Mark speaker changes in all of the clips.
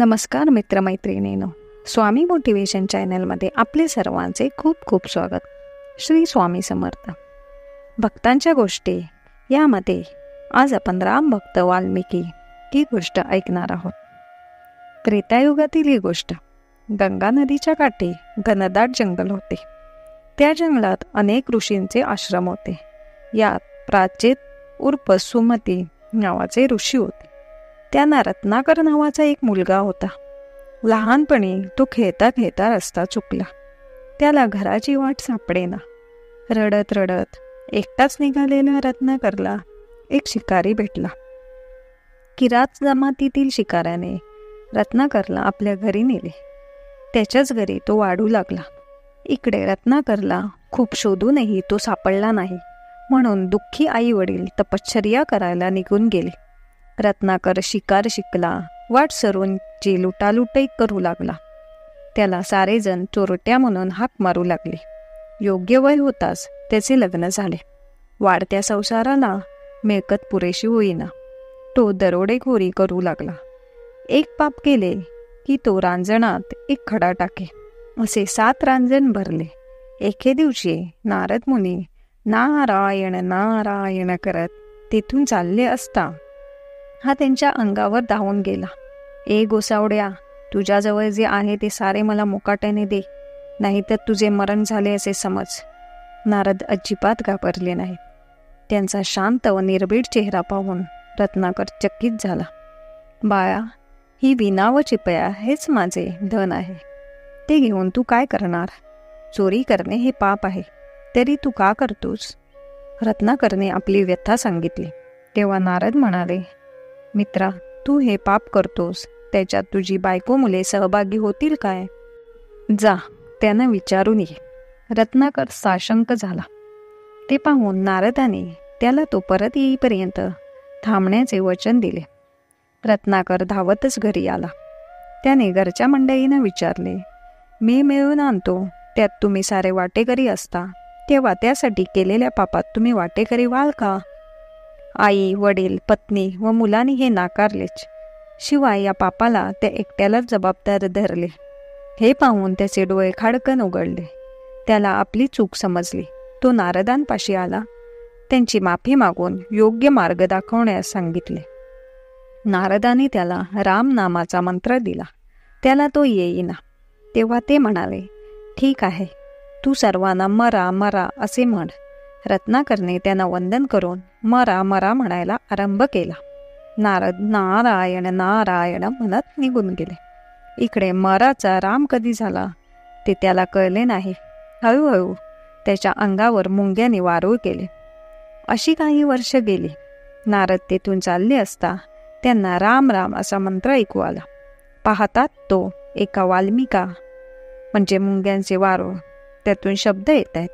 Speaker 1: नमस्कार मित्रमैत्रिणींनो, स्वामी मोटिवेशन चॅनलमध्ये आपले सर्वांचे खूप खूप स्वागत. श्री स्वामी समर्थ. भक्तांच्या गोष्टी यामध्ये आज आपण राम भक्त वाल्मिकी ही गोष्ट ऐकणार आहोत. त्रेतायुगातील ही गोष्ट. गंगा नदीच्या काठी घनदाट जंगल होते. त्या जंगलात अनेक ऋषींचे आश्रम होते. यात प्राचेत उर्फ सुमती नावाचे ऋषी होते. त्यांना रत्नाकर नावाचा एक मुलगा होता. लहानपणी तो खेळता खेळता रस्ता चुकला. त्याला घराची वाट सापडेना. रडत रडत एकटाच निघालेल्या रत्नाकरला एक शिकारी भेटला. किरात जमातीतील शिकाऱ्याने रत्नाकरला आपल्या घरी नेले. त्याच्याच घरी तो वाढू लागला. इकडे रत्नाकरला खूप शोधूनही तो सापडला नाही, म्हणून दुःखी आई वडील तपश्चर्या करायला निघून गेले. रत्नाकर शिकार शिकला. वाट सरूनची लुटालुटही करू लागला. त्याला सारेजण चोरट्या म्हणून हाक मारू लागले. योग्य वय होताच त्याचे लग्न झाले. वाढत्या संसाराला मिळकत पुरेशी होईना. तो दरोडेखोरी करू लागला. एक पाप केले की तो रांजणात एक खडा टाके. असे 7 रांजण भरले. एके दिवशी नारद मुनी नारायण नारायण करत तेथून चालले असता हा त्यांच्या अंगावर धावून गेला. ए गोसावड्या, तुझ्याजवळ जे आहे ते सारे मला मुकाट्याने दे, नाहीतर तुझे मरण झाले असे समज. नारद अजिबात घाबरले नाहीत. त्यांचा शांत व निर्भीड चेहरा पाहून रत्नाकर चकित झाला. बाळा, ही विना व चिपया हेच माझे धन आहे. ते घेऊन तू काय करणार? चोरी करणे हे पाप आहे, तरी तू का करतोस? रत्नाकरने आपली व्यथा सांगितली. तेव्हा नारद म्हणाले, मित्रा, तू हे पाप करतोस, त्याच्यात तुझी बायको मुले सहभागी होतील काय? जा, त्यांना विचारून ये. रत्नाकर साशंक झाला. ते पाहून नारदाने त्याला तो परत येईपर्यंत थांबण्याचे वचन दिले. रत्नाकर धावतच घरी आला. त्याने घरच्या मंडळींना विचारले, मी मिळवून आणतो, त्यात तुम्ही सारे वाटेकरी असता, तेव्हा त्यासाठी केलेल्या पापात तुम्ही वाटेकरी व्हाल का? आई, वडील, पत्नी व मुलांनी हे नाकारलेच. शिवाय या पापाला त्या एकट्यालाच जबाबदार धरले. हे पाहून त्याचे डोळे खाडकन उघडले. त्याला आपली चूक समजली. तो नारदांपाशी आला. त्यांची माफी मागून योग्य मार्ग दाखवण्यास सांगितले. नारदाने त्याला राम नामाचा मंत्र दिला. त्याला तो येईना. तेव्हा ते म्हणाले, ठीक आहे, तू सर्वांना मरा मरा असे म्हण. रत्नाकरने त्यांना वंदन करून मरा मरा म्हणायला आरंभ केला. नारद नारायण नारायण म्हणत निघून गेले. इकडे मराचा राम कधी झाला ते त्याला कळले नाही. हळूहळू त्याच्या अंगावर मुंग्याने वारूळ केले. अशी काही वर्ष गेली. नारद तेथून चालले असता त्यांना राम राम असा मंत्र ऐकू आला. पाहतात तो एका वाल्मिका म्हणजे मुंग्यांचे वारूळ, त्यातून शब्द येत आहेत.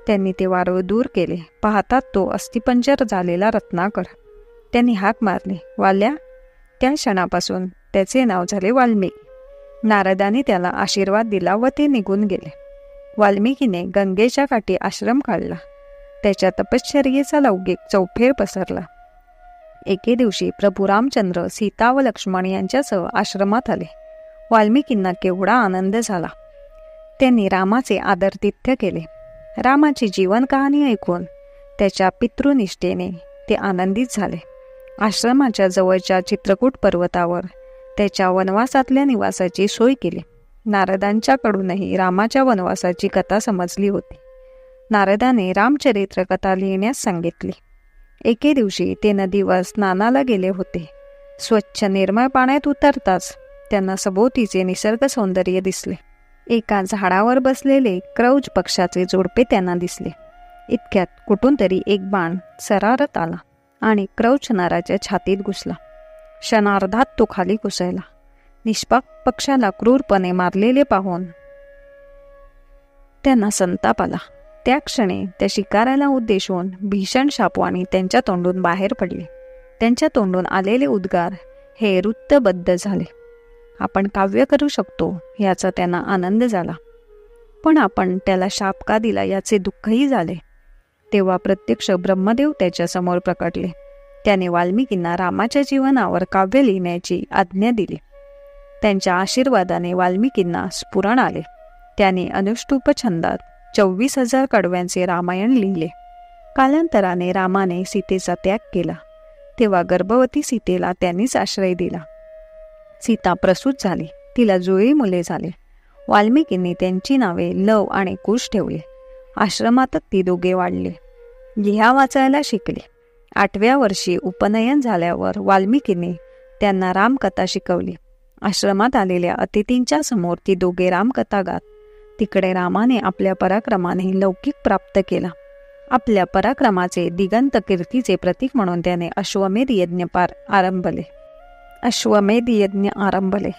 Speaker 1: त्यांनी ते वारूळ दूर केले. पाहतात तो अस्थिपंजर झालेला रत्नाकर. त्यांनी हाक मारली, वाल्या. त्या क्षणापासून त्याचे नाव झाले वाल्मिकी. नारदाने त्याला आशीर्वाद दिला व ते निघून गेले. वाल्मिकीने गंगेच्या काठी आश्रम काढला. त्याच्या तपश्चर्येचा लौकिक चौफेर पसरला. एके दिवशी प्रभू रामचंद्र सीता व लक्ष्मण यांच्यासह आश्रमात आले. वाल्मिकींना केवढा आनंद झाला. त्यांनी रामाचे आदरातिथ्य केले. रामाची जीवन कहाणी ऐकून त्याच्या पितृनिष्ठेने ते आनंदित झाले. आश्रमाच्या जवळच्या चित्रकूट पर्वतावर त्याच्या वनवासातल्या निवासाची सोय केली. नारदांच्याकडूनही रामाच्या वनवासाची कथा समजली होती. नारदाने रामचरित्र कथा लिहिण्यास सांगितली. एके दिवशी ते नदीवर स्नानाला गेले होते. स्वच्छ निर्मळ पाण्यात उतरताच त्यांना सभोवतीचे निसर्ग सौंदर्य दिसले. एका झाडावर बसलेले क्रौच पक्षाचे जोडपे त्यांना दिसले. इतक्यात कुठून तरी एक बाण सरारत आला आणि क्रौच नराच्या छातीत घुसला. क्षणार्धात तो खाली कोसळला. निष्पाप पक्षाला क्रूरपणे मारलेले पाहून त्यांना संताप आला. त्या क्षणी त्या शिकाऱ्याला उद्देशून भीषण शापवाणी त्यांच्या तोंडून बाहेर पडले. त्यांच्या तोंडून आलेले उद्गार हे वृत्तबद्ध झाले. आपण काव्य करू शकतो याचा त्यांना आनंद झाला, पण आपण त्याला शाप का दिला याचे दुःखही झाले. तेव्हा प्रत्यक्ष ब्रह्मदेव त्याच्या समोर प्रकटले. त्याने वाल्मिकींना रामाच्या जीवनावर काव्य लिहिण्याची आज्ञा दिली. त्यांच्या आशीर्वादाने वाल्मिकींना स्फुरण आले. त्याने अनुष्टुप छंदात 24,000 कडव्यांचे रामायण लिहिले. कालांतराने रामाने सीतेचा त्याग केला. तेव्हा गर्भवती सीतेला त्यांनीच आश्रय दिला. सीता प्रसूत झाली. तिला जुळी मुले झाली. वाल्मिकींनी त्यांची नावे लव आणि कुश ठेवली. आश्रमातच ती दोघे वाढले. लिहा वाचायला शिकले. 8व्या वर्षी उपनयन झाल्यावर वाल्मिकींनी त्यांना रामकथा शिकवली. आश्रमात आलेल्या अतिथींच्या समोर ती दोघे रामकथा गात. तिकडे रामाने आपल्या पराक्रमाने लौकिक प्राप्त केला. आपल्या पराक्रमाचे दिगंत कीर्तीचे प्रतीक म्हणून त्याने अश्वमेध यज्ञ आरंभले.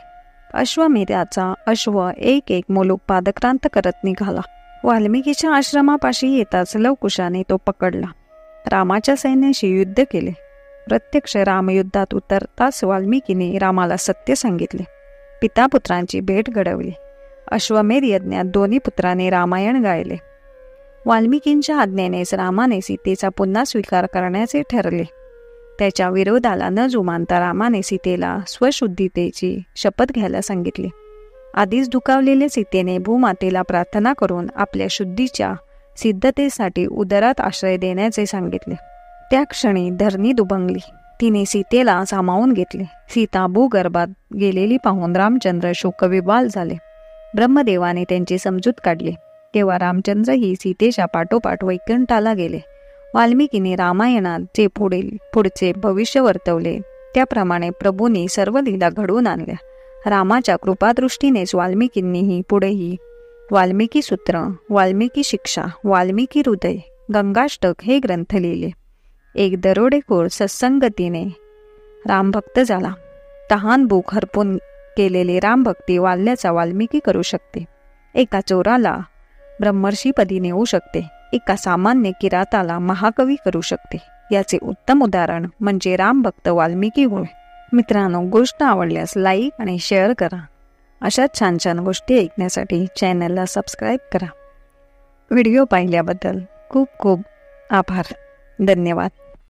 Speaker 1: अश्वमेधाचा अश्व एक एक मुलूक पादक्रांत करत निघाला. वाल्मिकीच्या आश्रमापाशी येताच लवकुशाने तो पकडला. रामाच्या सैन्याशी युद्ध केले. प्रत्यक्ष रामयुद्धात उतरताच वाल्मिकीने रामाला सत्य सांगितले. पितापुत्रांची भेट घडवली. अश्वमेध यज्ञात दोन्ही पुत्रांनी रामायण गायले. वाल्मिकींच्या आज्ञेनेच रामाने सीतेचा पुन्हा स्वीकार करण्याचे ठरले. त्याच्या विरोधाला न जुमानता रामाने सीतेला स्वशुद्धीतेची शपथ घ्यायला सांगितली. आधीच दुखावलेल्या सीतेने भूमातेला प्रार्थना करून आपल्या शुद्धीच्या सिद्धतेसाठी उदरात आश्रय देण्याचे सांगितले. त्या क्षणी धरणी दुभंगली. तिने सीतेला सामावून घेतले. सीता भूगर्भात गेलेली पाहून रामचंद्र शोकविव्हाल झाले. ब्रह्मदेवाने त्यांची समजूत काढली. तेव्हा रामचंद्रही सीतेच्या पाठोपाठ वैकुंठाला गेले. वाल्मिकीने रामायणात जे पुढचे भविष्य वर्तवले त्याप्रमाणे प्रभूंनी सर्व लीला घडवून आणल्या. रामाच्या कृपादृष्टीनेच वाल्मिकींनीही पुढेही वाल्मिकी सूत्र, वाल्मिकी शिक्षा, वाल्मिकी हृदय, गंगाष्टक हे ग्रंथ लिहिले. एक दरोडेखोर सत्संगतीने रामभक्त झाला. तहान भूक हरपून केलेले रामभक्ती वाल्याचा वाल्मिकी करू शकते. एका चोराला ब्रह्मर्षीपदी नेऊ शकते. एका सामान्य किराताला महाकवी करू शकते. याचे उत्तम उदाहरण म्हणजे रामभक्त वाल्मिकी होय. मित्रांनो, गोष्ट आवडल्यास लाईक आणि शेअर करा. अशाच छान छान गोष्टी ऐकण्यासाठी चॅनलला सबस्क्राईब करा. व्हिडिओ पाहिल्याबद्दल खूप खूप आभार. धन्यवाद.